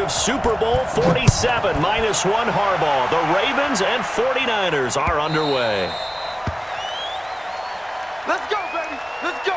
of Super Bowl 47, -1 Harbaugh. The Ravens and 49ers are underway. Let's go, baby. Let's go.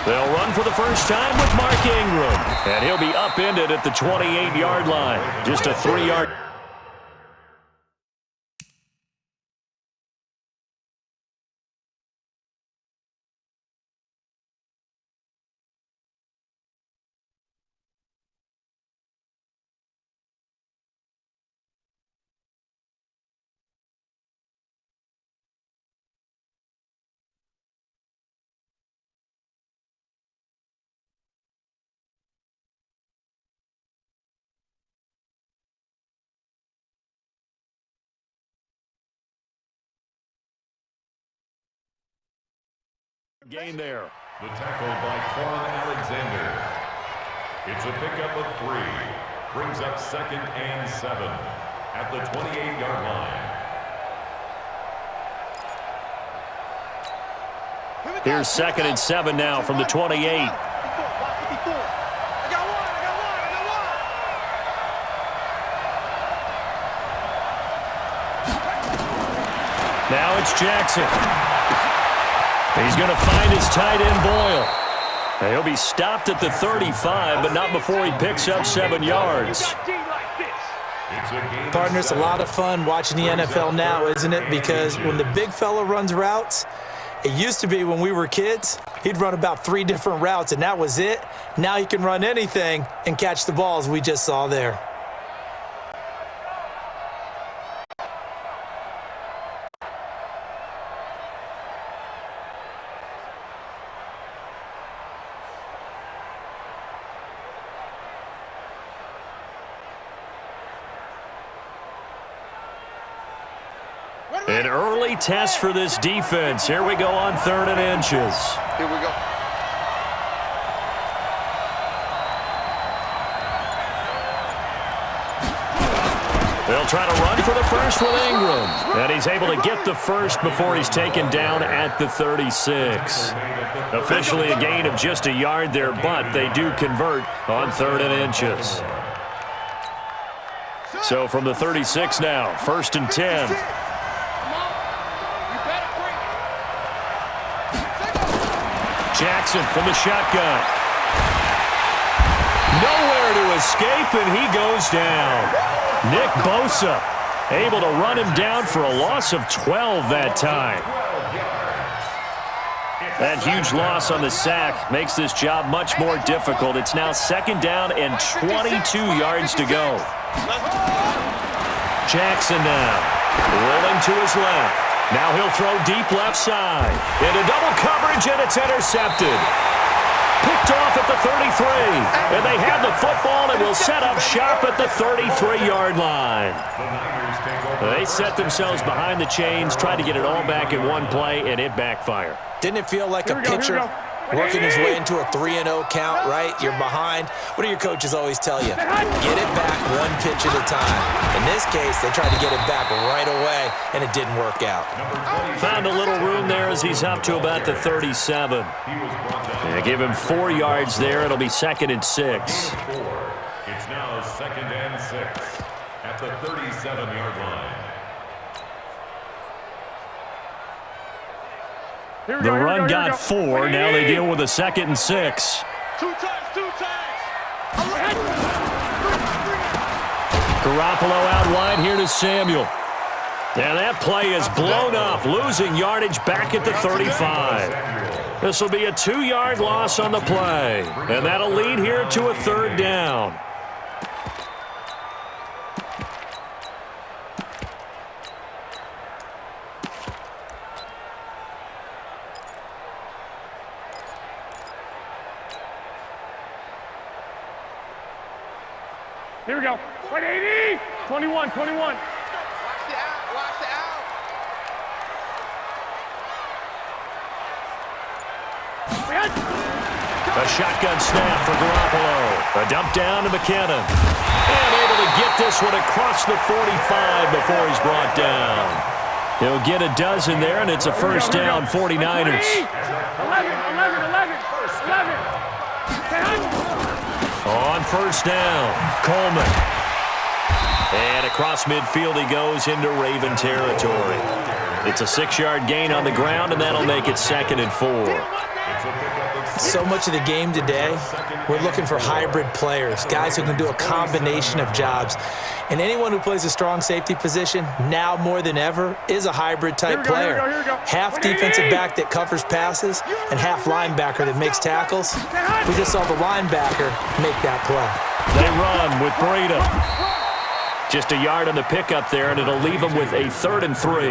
They'll run for the first time with Mark Ingram, and he'll be upended at the 28-yard line. Just a 3-yard. Gain there. The tackle by Quan Alexander. It's a pickup of 3. Brings up 2nd and 7 at the 28-yard line. Here's 2nd and 7 now from the 28. Now it's Jackson. He's going to find his tight end, Boyle. He'll be stopped at the 35, but not before he picks up 7 yards. Partner, it's a lot of fun watching the NFL now, isn't it? Because when the big fella runs routes, it used to be when we were kids, he'd run about 3 different routes, and that was it. Now he can run anything and catch the balls we just saw there. An early test for this defense. Here we go on 3rd and inches. Here we go. They'll try to run for the first with Ingram. And he's able to get the first before he's taken down at the 36. Officially a gain of just a yard there, but they do convert on 3rd and inches. So from the 36 now, 1st and 10. Jackson from the shotgun. Nowhere to escape, and he goes down. Nick Bosa able to run him down for a loss of 12 that time. That huge loss on the sack makes this job much more difficult. It's now 2nd down and 22 yards to go. Jackson now rolling to his left. Now he'll throw deep left side. Into double coverage, and it's intercepted. Picked off at the 33. And they have the football and will set up shop at the 33-yard line. They set themselves behind the chains, tried to get it all back in one play, and it backfired. Didn't it feel like a pitcher working his way into a 3-0 count, right? You're behind. What do your coaches always tell you? Get it back 1 pitch at a time. In this case, they tried to get it back right away, and it didn't work out. Found a little room there as he's up to about the 37. They give him 4 yards there. It'll be 2nd and 6. It's now 2nd and 6 at the 37-yard line. The run got 4. Now they deal with a 2nd and 6. 2 times. Garoppolo out wide here to Samuel. And that play is blown up, losing yardage back at the 35. This will be a 2-yard loss on the play. And that'll lead here to a 3rd down. Here we go. 180. 21, 21. Watch the out. Watch the out. A shotgun snap for Garoppolo. A dump down to McKinnon. And able to get this one across the 45 before he's brought down. He'll get a dozen there, and it's a first down, 49ers. 11. On first down, Coleman. And across midfield he goes into Raven territory. It's a 6-yard gain on the ground, and that'll make it 2nd and 4. So much of the game today, we're looking for hybrid players, guys who can do a combination of jobs. And anyone who plays a strong safety position, now more than ever, is a hybrid-type player. Half defensive back that covers passes and half linebacker that makes tackles. We just saw the linebacker make that play. They run with Breida. Just a yard on the pickup there, and it'll leave them with a 3rd and 3.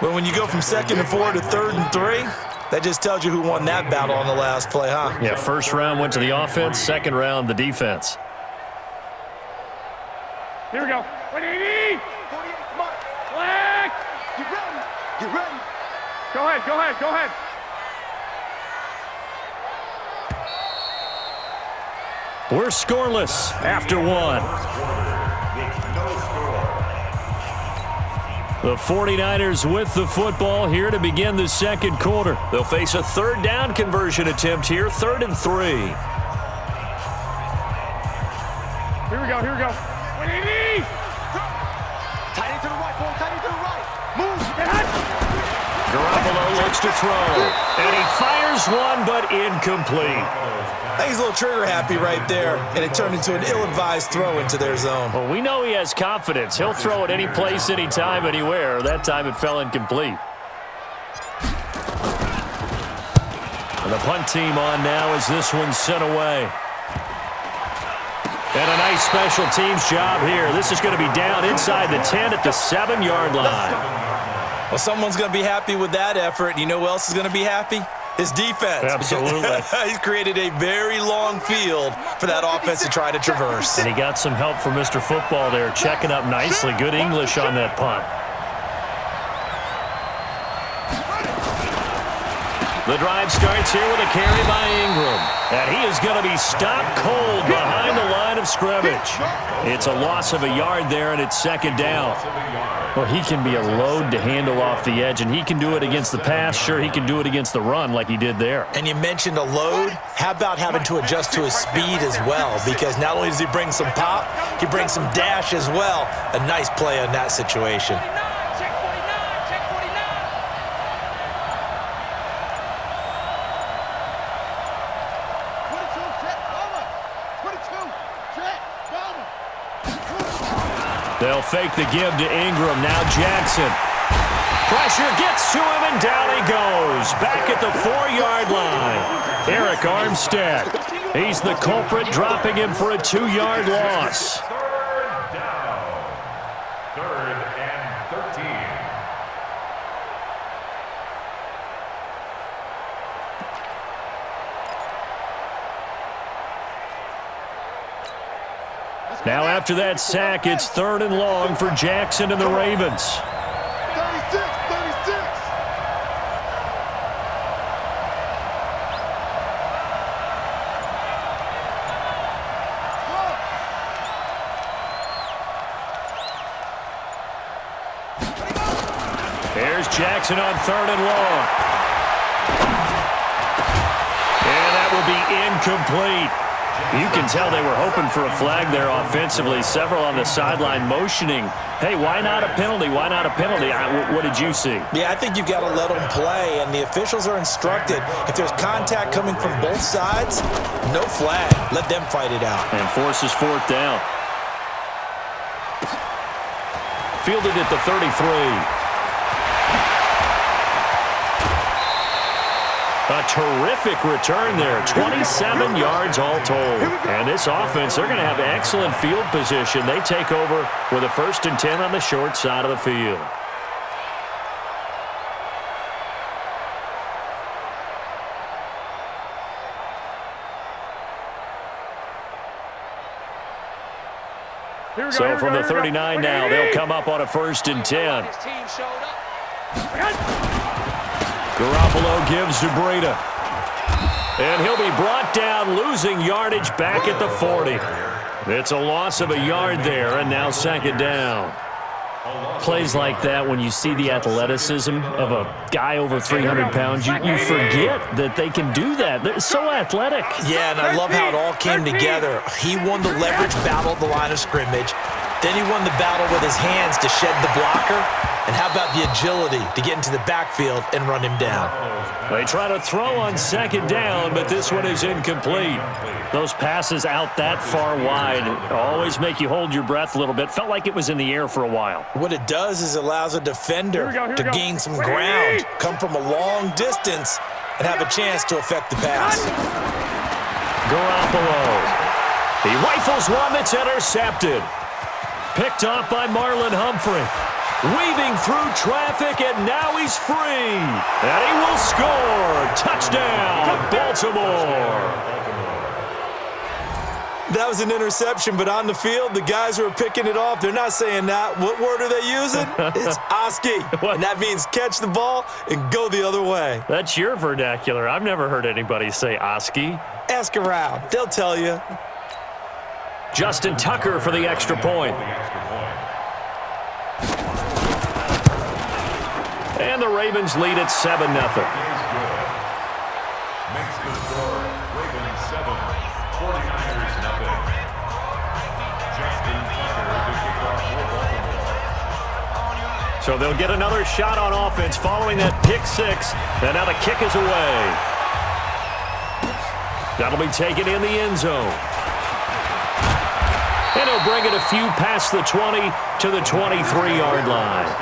Well, when you go from 2nd and 4 to 3rd and 3, that just tells you who won that battle on the last play, huh? Yeah, first round went to the offense, second round the defense. Here we go. 180. Black. Get ready. Get ready. Go ahead. We're scoreless after one. The 49ers with the football here to begin the second quarter. They'll face a 3rd down conversion attempt here, 3rd and 3. Here we go. 180. Tight end to the right, boy. Tight end to the right. Move. Garoppolo looks to throw, and he fires one, but incomplete. I think he's a little trigger happy right there, and it turned into an ill-advised throw into their zone. Well, we know he has confidence. He'll throw it any place, anytime, anywhere. That time it fell incomplete. And the punt team on now as this one's sent away. And a nice special teams job here. This is going to be down inside the 10 at the 7-yard line. Well, someone's going to be happy with that effort. And you know who else is going to be happy? His defense. Absolutely. He's created a very long field for that offense to try to traverse. And he got some help from Mr. Football there, checking up nicely. Good English on that punt. The drive starts here with a carry by Ingram. And he is going to be stopped cold behind the line of scrimmage. It's a loss of a yard there, and it's 2nd down. Well, he can be a load to handle off the edge, and he can do it against the pass. Sure, he can do it against the run like he did there. And you mentioned a load. How about having to adjust to his speed as well? Because not only does he bring some pop, he brings some dash as well. A nice play in that situation. They'll fake the give to Ingram. Now Jackson. Pressure gets to him, and down he goes. Back at the 4-yard line. Eric Armstead. He's the culprit, dropping him for a 2-yard loss. 3rd down. 3rd and 13. Now after that sack, it's 3rd and long for Jackson and the Ravens. 36. There's Jackson on 3rd and long. And that will be incomplete. You can tell they were hoping for a flag there offensively. Several on the sideline motioning, hey, why not a penalty? Why not a penalty? What did you see? Yeah, I think you've got to let them play, and the officials are instructed. If there's contact coming from both sides, no flag. Let them fight it out. And forces 4th down. Fielded at the 33. A terrific return there, 27 yards all told. And this offense, they're going to have excellent field position. They take over with a 1st and 10 on the short side of the field. So from the 39 now, they'll come up on a 1st and 10. Garoppolo gives to Breida. And he'll be brought down, losing yardage back at the 40. It's a loss of a yard there, and now 2nd down. Plays like that, when you see the athleticism of a guy over 300 pounds, you forget that they can do that. They're so athletic. Yeah, and I love how it all came together. He won the leverage battle at the line of scrimmage. Then he won the battle with his hands to shed the blocker. And how about the agility to get into the backfield and run him down? They try to throw on 2nd down, but this one is incomplete. Those passes out that far wide always make you hold your breath a little bit. Felt like it was in the air for a while. What it does is allows a defender to gain some ground, come from a long distance, and have a chance to affect the pass. Garoppolo. He rifles one that's intercepted. Picked off by Marlon Humphrey. Weaving through traffic, and now he's free. And he will score. Touchdown, Baltimore. That was an interception, but on the field, the guys who are picking it off, they're not saying that. What word are they using? It's Oski. And that means catch the ball and go the other way. That's your vernacular. I've never heard anybody say Oski. Ask around. They'll tell you. Justin Tucker for the extra point. And the Ravens lead at 7-0. Makes the score Ravens 7, 49ers nothing. Justin Tucker to kick off for Baltimore. So they'll get another shot on offense following that pick 6. And now the kick is away. That'll be taken in the end zone. And he'll bring it a few past the 20 to the 23-yard line.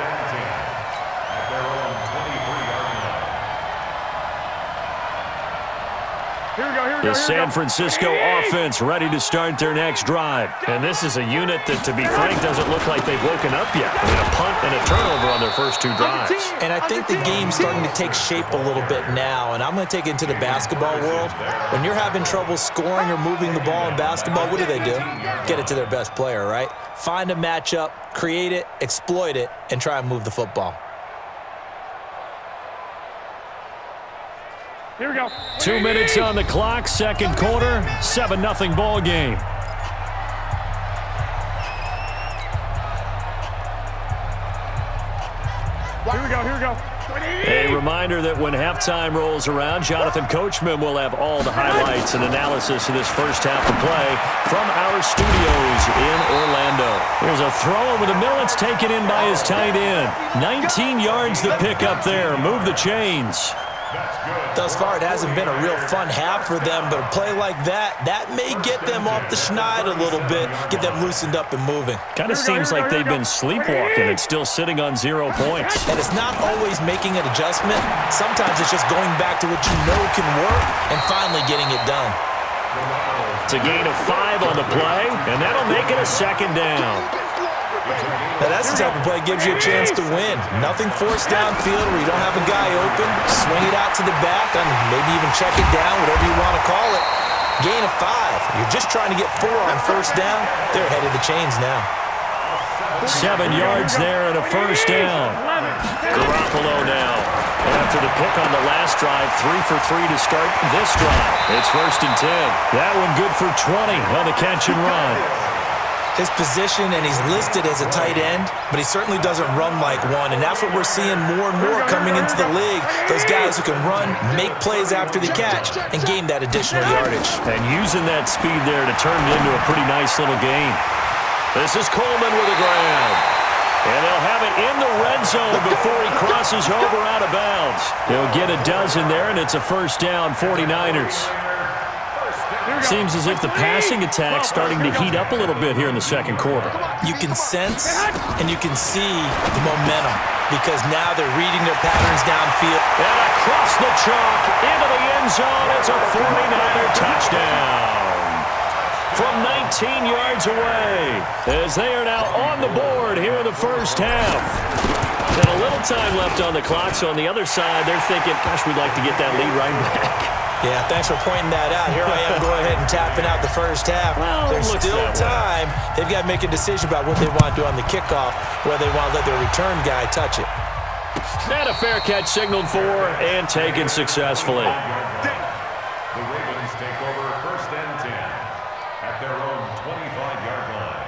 The San Francisco offense ready to start their next drive. And this is a unit that, to be frank, doesn't look like they've woken up yet. I mean, a punt and a turnover on their first 2 drives. And I think the game's starting to take shape a little bit now, and I'm going to take it into the basketball world. When you're having trouble scoring or moving the ball in basketball, what do? Get it to their best player, right? Find a matchup, create it, exploit it, and try and move the football. Here we go. 2 minutes on the clock, 2nd quarter, 7-0 ball game. Here we go. A reminder that when halftime rolls around, Jonathan Coachman will have all the highlights and analysis of this first half of play from our studios in Orlando. There's a throw over the middle. It's taken in by his tight end. 19 yards to pick up there. Move the chains. Thus far, it hasn't been a real fun half for them, but a play like that may get them off the schneid a little bit, get them loosened up and moving. Kind of seems like they've been sleepwalking and still sitting on 0 points. And it's not always making an adjustment. Sometimes it's just going back to what you know can work and finally getting it done. It's a gain of 5 on the play, and that'll make it a 2nd down. Now that's the type of play that gives you a chance to win. Nothing forced downfield where you don't have a guy open. Swing it out to the back and maybe even check it down, whatever you want to call it. Gain of 5. You're just trying to get 4 on 1st down. They're ahead of the chains now. 7 yards there and a 1st down. Garoppolo now. After the pick on the last drive, 3 for 3 to start this drive. It's 1st and 10. That one good for 20 on the catch and run. His position, and he's listed as a tight end, but he certainly doesn't run like one, and that's what we're seeing more and more coming into the league. Those guys who can run, make plays after the catch, and gain that additional yardage. And using that speed there to turn it into a pretty nice little gain. This is Coleman with a grab. And they'll have it in the red zone before he crosses over out of bounds. He'll get a dozen there, and it's a 1st down, 49ers. Seems as if the passing attack's starting to heat up a little bit here in the 2nd quarter. You can sense and you can see the momentum because now they're reading their patterns downfield. And across the chalk into the end zone, it's a 49er touchdown. From 19 yards away, as they are now on the board here in the first half. And a little time left on the clock, so on the other side, they're thinking, gosh, we'd like to get that lead right back. Yeah, thanks for pointing that out. Here I am going ahead and tapping out the first half. Well, there's still time. They've got to make a decision about what they want to do on the kickoff, whether they want to let their return guy touch it. And a fair catch signaled for and taken successfully. The Ravens take over 1st and 10 at their own 25-yard line.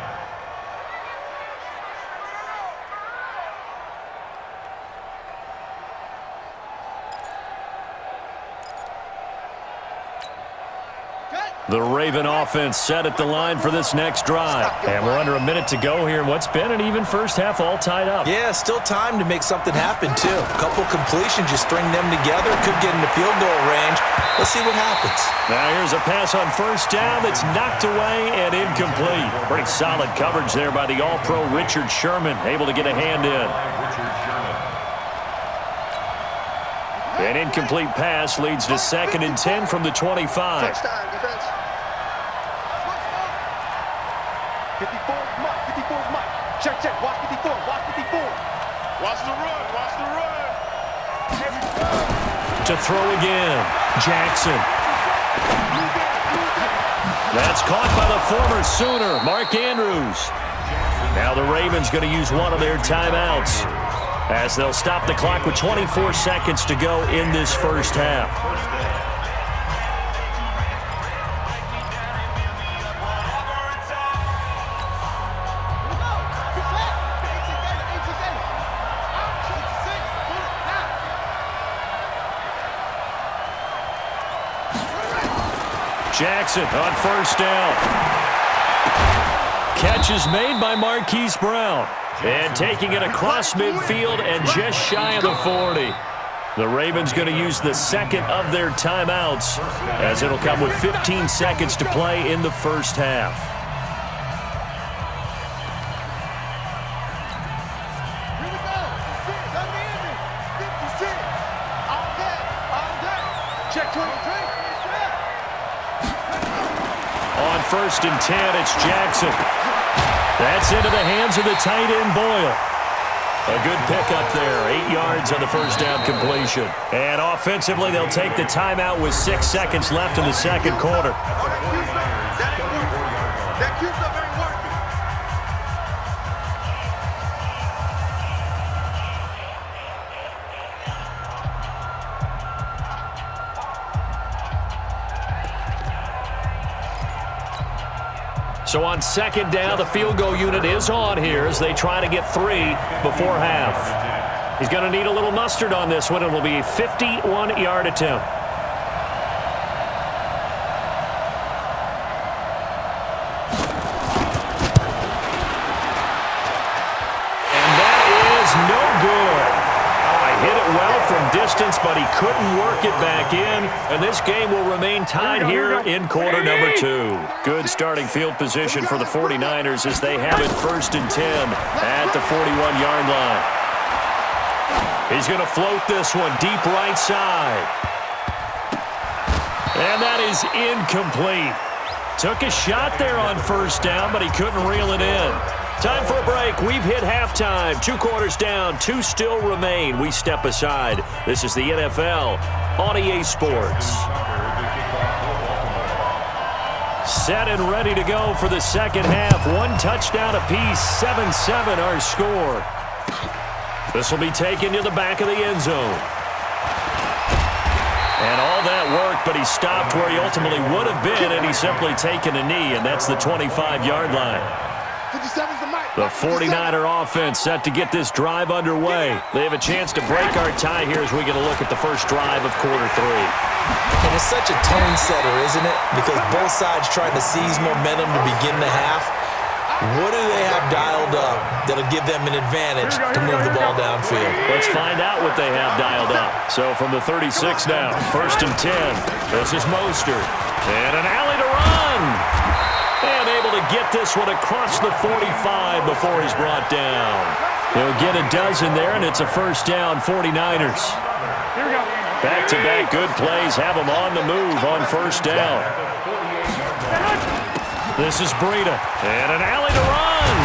The Raven offense set at the line for this next drive. And we're under a minute to go here. What's been an even first half all tied up. Yeah, still time to make something happen, too. A couple completions, you string them together, could get into field goal range. Let's see what happens. Now here's a pass on first down that's knocked away and incomplete. Pretty solid coverage there by the All-Pro Richard Sherman, able to get a hand in. An incomplete pass leads to 2nd and 10 from the 25. Touchdown, defense. 54, Mike. 54, Mike. Check. Watch 54. Watch 54. Watch the run. Watch the run. To throw again. Jackson. That's caught by the former Sooner, Mark Andrews. Now the Ravens going to use one of their timeouts, as they'll stop the clock with 24 seconds to go in this first half. Jackson on first down. Catch is made by Marquise Brown. And taking it across midfield and just shy of the 40. The Ravens going to use the second of their timeouts, as it'll come with 15 seconds to play in the first half. Here we go. 56. All day. Check 23. On 1st and 10, it's Jackson. That's into the hands of the tight end, Boyle. A good pickup there, 8 yards on the first down completion. And offensively, they'll take the timeout with 6 seconds left in the second quarter. That Q-stuff ain't working. So on 2nd down, the field goal unit is on here as they try to get 3 before half. He's going to need a little mustard on this one. It will be a 51-yard attempt. And that is no good. Oh, he hit it well from distance, but he couldn't work it back in. And this game will remain tied here in quarter number 2. Good starting field position for the 49ers as they have it 1st and 10 at the 41-yard line. He's going to float this one deep right side. And that is incomplete. Took a shot there on first down, but he couldn't reel it in. Time for a break. We've hit halftime. 2 quarters down, 2 still remain. We step aside. This is the NFL on EA Sports. Set and ready to go for the second half. 1 touchdown apiece, 7-7 our score. This will be taken to the back of the end zone. And all that work, but he stopped where he ultimately would have been, and he's simply taken a knee, and that's the 25-yard line. 57's the mic. The 49er offense set to get this drive underway. They have a chance to break our tie here as we get a look at the first drive of quarter 3. And it's such a tone setter, isn't it? Because both sides trying to seize momentum to begin the half. What do they have dialed up that'll give them an advantage to move the ball downfield? Let's find out what they have dialed up. So from the 36 now, 1st and 10. This is Mostert. And an alley to run. And able to get this one across the 45 before he's brought down. He'll get a dozen there, and it's a first down, 49ers. Here we go. Back-to-back good plays have him on the move on first down. This is Breida, and an alley to run.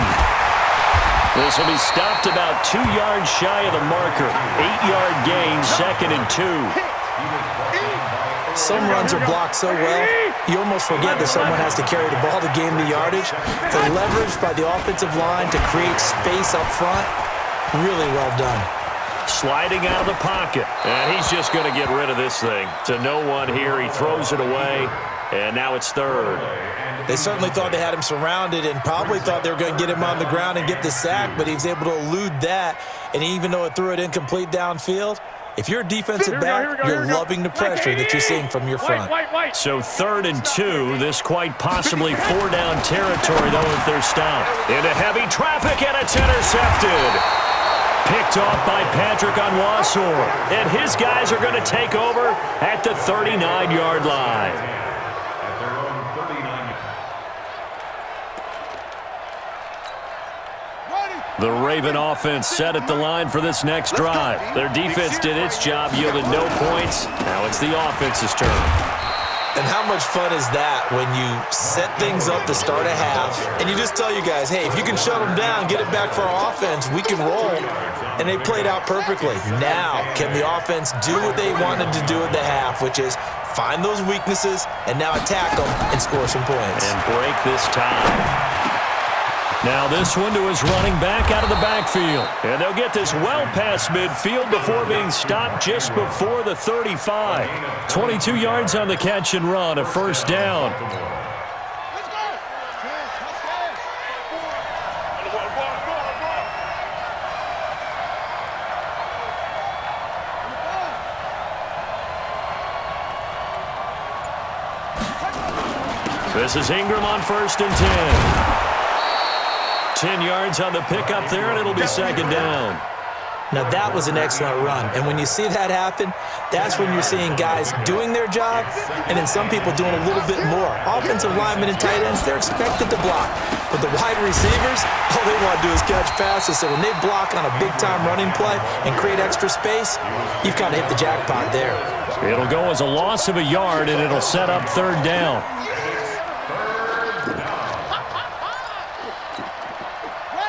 This will be stopped about 2 yards shy of the marker. 8-yard gain, 2nd and 2. Some runs are blocked so well, you almost forget that someone has to carry the ball to gain the yardage. The leverage by the offensive line to create space up front, really well done. Sliding out of the pocket, and he's just going to get rid of this thing. To no one here, he throws it away, and now it's third. They certainly thought they had him surrounded and probably thought they were going to get him on the ground and get the sack, but he was able to elude that, and even though it threw it incomplete downfield, if you're a defensive back, you're loving the pressure that you're seeing from your front. So 3rd and 2, this quite possibly 4-down territory, though, if they're stopped. Into heavy traffic, and it's intercepted. Picked off by Patrick Onwuasor, and his guys are going to take over at the 39-yard line. At their own 39. The Raven offense set at the line for this next drive. Their defense did its job, yielded no points. Now it's the offense's turn. And how much fun is that when you set things up to start a half and you just tell you guys, hey, if you can shut them down, get it back for our offense, we can roll. And they played out perfectly. Now, can the offense do what they wanted to do at the half, which is find those weaknesses and now attack them and score some points. And break this tie. Now this one to his running back out of the backfield. And they'll get this well past midfield before being stopped just before the 35. 22 yards on the catch and run, a first down. This is Ingram on 1st and 10. 10 yards on the pickup there, and it'll be 2nd down. Now, that was an excellent run. And when you see that happen, that's when you're seeing guys doing their job and then some people doing a little bit more. Offensive linemen and tight ends, they're expected to block. But the wide receivers, all they want to do is catch passes. So when they block on a big-time running play and create extra space, you've kind of hit the jackpot there. It'll go as a loss of a yard, and it'll set up 3rd down.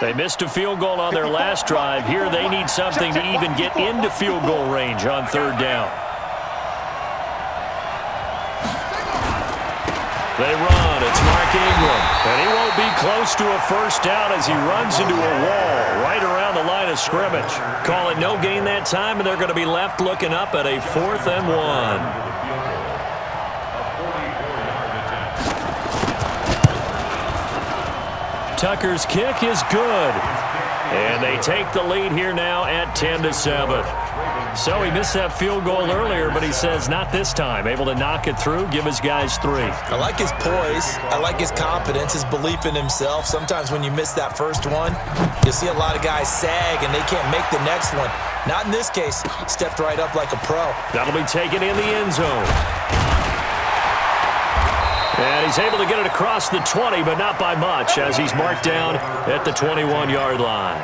They missed a field goal on their last drive. Here they need something to even get into field goal range on 3rd down. They run. It's Mark Ingram. And he won't be close to a first down as he runs into a wall right around the line of scrimmage. Call it no gain that time, and they're going to be left looking up at a 4th and 1. Tucker's kick is good. And they take the lead here now at 10-7. So he missed that field goal earlier, but he says not this time. Able to knock it through, give his guys 3. I like his poise. I like his confidence, his belief in himself. Sometimes when you miss that first one, you'll see a lot of guys sag and they can't make the next one. Not in this case. Stepped right up like a pro. That'll be taken in the end zone. And he's able to get it across the 20, but not by much, as he's marked down at the 21-yard line.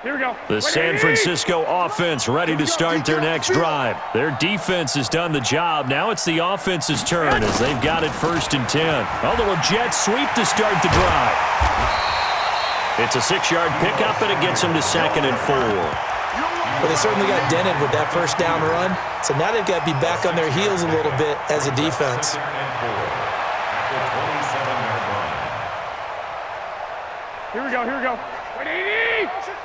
Here we go. The San Francisco offense ready to start their next drive. Their defense has done the job. Now it's the offense's turn as they've got it 1st and 10. A little jet sweep to start the drive. It's a 6-yard pickup, and it gets them to 2nd and 4. But they certainly got dented with that first down run. So now they've got to be back on their heels a little bit as a defense. Here we go. Here we go. 180.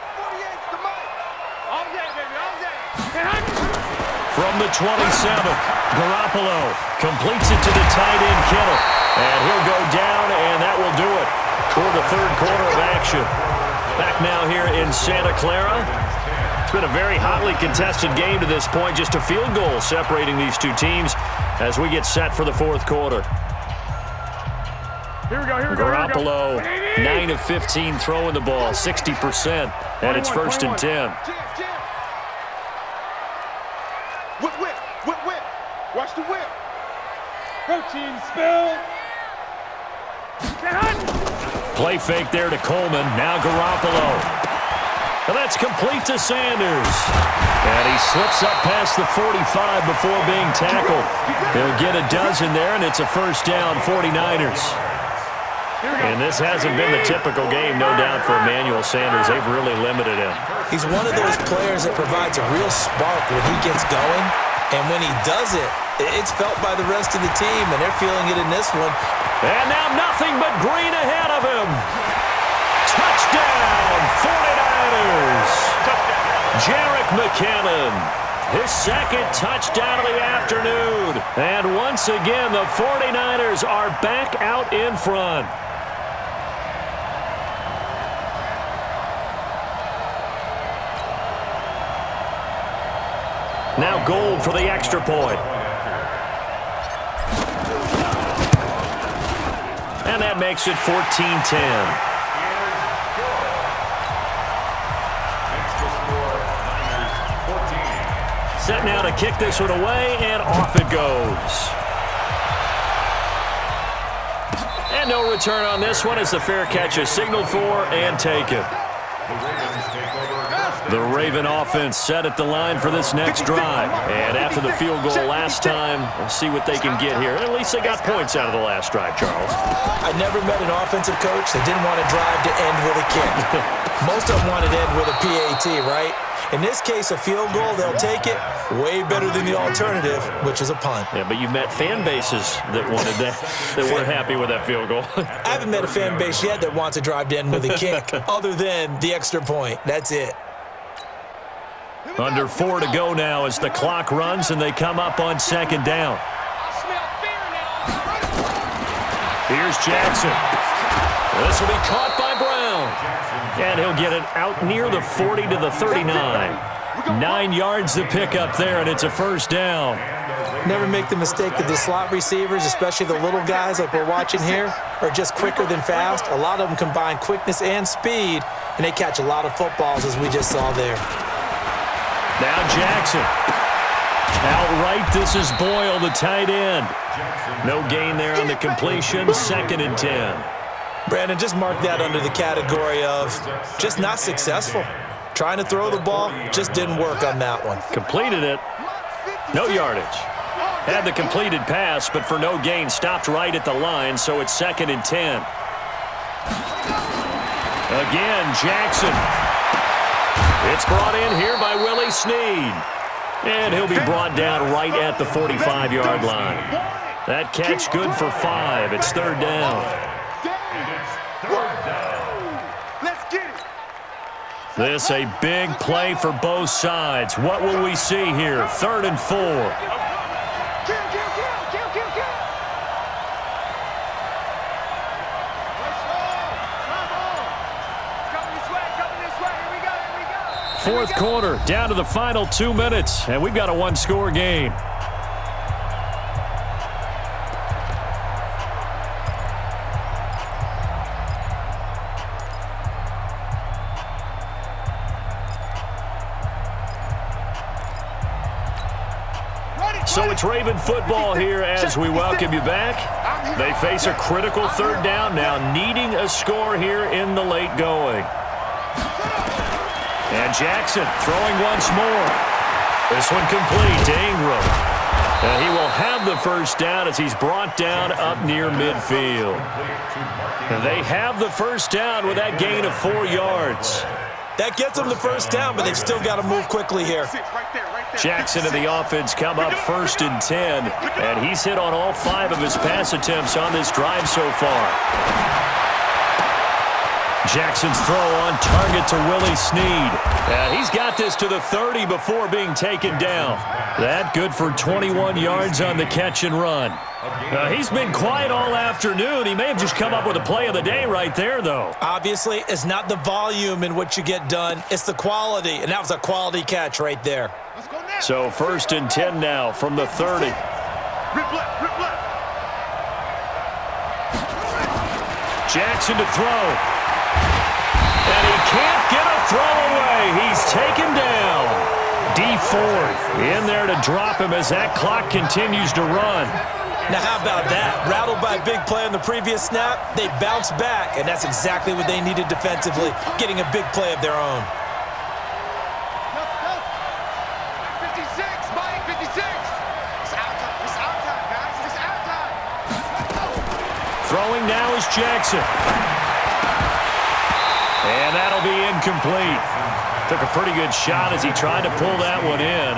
From the 27, Garoppolo completes it to the tight end, Kittle. And he'll go down, and that will do it for the 3rd quarter of action. Back now here in Santa Clara. It's been a very hotly contested game to this point. Just a field goal separating these two teams as we get set for the 4th quarter. Here we go. Here we go. Garoppolo, 9 of 15 throwing the ball, 60%. And it's 1st and 10. Whip. Watch the whip. Protein spill. Play fake there to Coleman. Now Garoppolo. And that's complete to Sanders. And he slips up past the 45 before being tackled. He'll get a dozen there, and it's a first down, 49ers. And this hasn't been the typical game, no doubt, for Emmanuel Sanders. They've really limited him. He's one of those players that provides a real spark when he gets going. And when he does it, it's felt by the rest of the team, and they're feeling it in this one. And now nothing but green ahead of him. Touchdown, 49ers. Jerick McKinnon, his second touchdown of the afternoon. And once again, the 49ers are back out in front. Now Gold for the extra point. And that makes it 14-10. Set now to kick this one away, and off it goes. And no return on this one as the fair catch is signaled for and taken. The Raven offense set at the line for this next drive. And after the field goal last time, we'll see what they can get here. At least they got points out of the last drive, Charles. I never met an offensive coach that didn't want to drive to end with a kick. Most of them wanted to end with a PAT, right? In this case, a field goal, they'll take it. Way better than the alternative, which is a punt. Yeah, but you've met fan bases that wanted that, that weren't happy with that field goal. I haven't met a fan base yet that wants to drive to end with a kick, other than the extra point. That's it. Under 4 to go now as the clock runs and they come up on second down. Here's Jackson. This will be caught by Brown. And he'll get it out near the 40 to the 39. 9 yards to pick up there, and it's a first down. Never make the mistake that the slot receivers, especially the little guys like we're watching here, are just quicker than fast. A lot of them combine quickness and speed, and they catch a lot of footballs, as we just saw there. Now Jackson. Outright, this is Boyle, the tight end. No gain there on the completion, 2nd and 10. Brandon, just mark that under the category of just not successful. Trying to throw the ball, just didn't work on that one. Completed it. No yardage. Had the completed pass, but for no gain, stopped right at the line, so it's 2nd and 10. Again, Jackson. It's brought in here by Willie Snead. And he'll be brought down right at the 45-yard line. That catch good for 5. It's 3rd down. This a big play for both sides. What will we see here? 3rd and 4. Fourth quarter, down to the final 2 minutes, and we've got a 1-score game. So it's Raven football here as we welcome you back. They face a critical 3rd down now, needing a score here in the late going. And Jackson throwing once more. This one complete to Ingram. And he will have the first down as he's brought down up near midfield. And they have the first down with that gain of 4 yards. That gets them the first down, but they've still got to move quickly here. Jackson and the offense come up 1st and 10, and he's hit on all 5 of his pass attempts on this drive so far. Jackson's throw on target to Willie Snead. He's got this to the 30 before being taken down. That good for 21 yards on the catch and run. He's been quiet all afternoon. He may have just come up with a play of the day right there, though. Obviously, it's not the volume in what you get done. It's the quality, and that was a quality catch right there. So 1st and 10 now from the 30. Jackson to throw. And he can't get a throw away. He's taken down. D Ford in there to drop him as that clock continues to run. Now, how about that? Rattled by a big play on the previous snap, they bounce back, and that's exactly what they needed defensively, getting a big play of their own. Mike, 56. It's out time. It's out time, guys. It's out time. Throwing now is Jackson. And that'll be incomplete. Took a pretty good shot as he tried to pull that one in.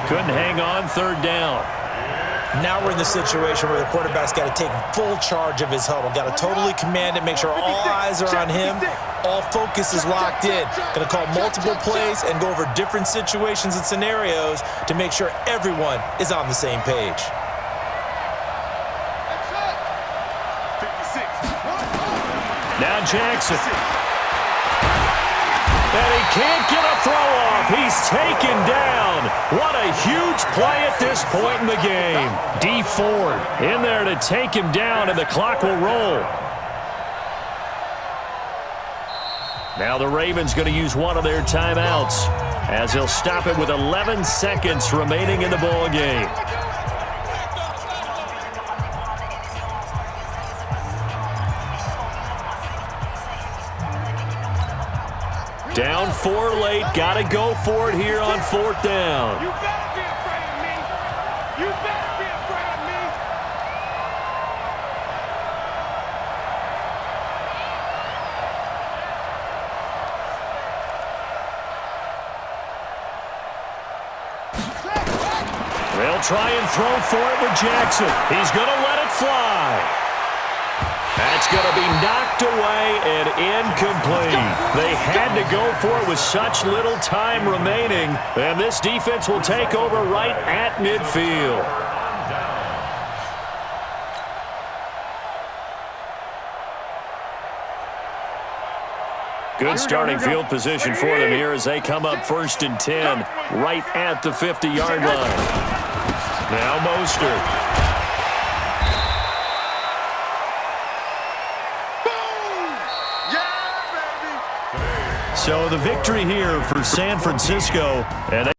Couldn't hang on, third down. Now we're in the situation where the quarterback's got to take full charge of his huddle. Got to totally command it, make sure all eyes are on him. All focus is locked in. Going to call multiple plays and go over different situations and scenarios to make sure everyone is on the same page. Now Jackson. And he can't get a throw off. He's taken down. What a huge play at this point in the game. D Ford in there to take him down, and the clock will roll. Now the Ravens going to use one of their timeouts as they'll stop it with 11 seconds remaining in the ball game. Down 4 late. Got to go for it here on 4th down. You better be afraid of me. You better be afraid of me. They'll try and throw for it with Jackson. He's going to let it fly. That's going to be knocked away and incomplete. They had to go for it with such little time remaining, and this defense will take over right at midfield. Good starting field position for them here as they come up 1st and 10 right at the 50-yard line. Now Mostert. So the victory here for San Francisco, and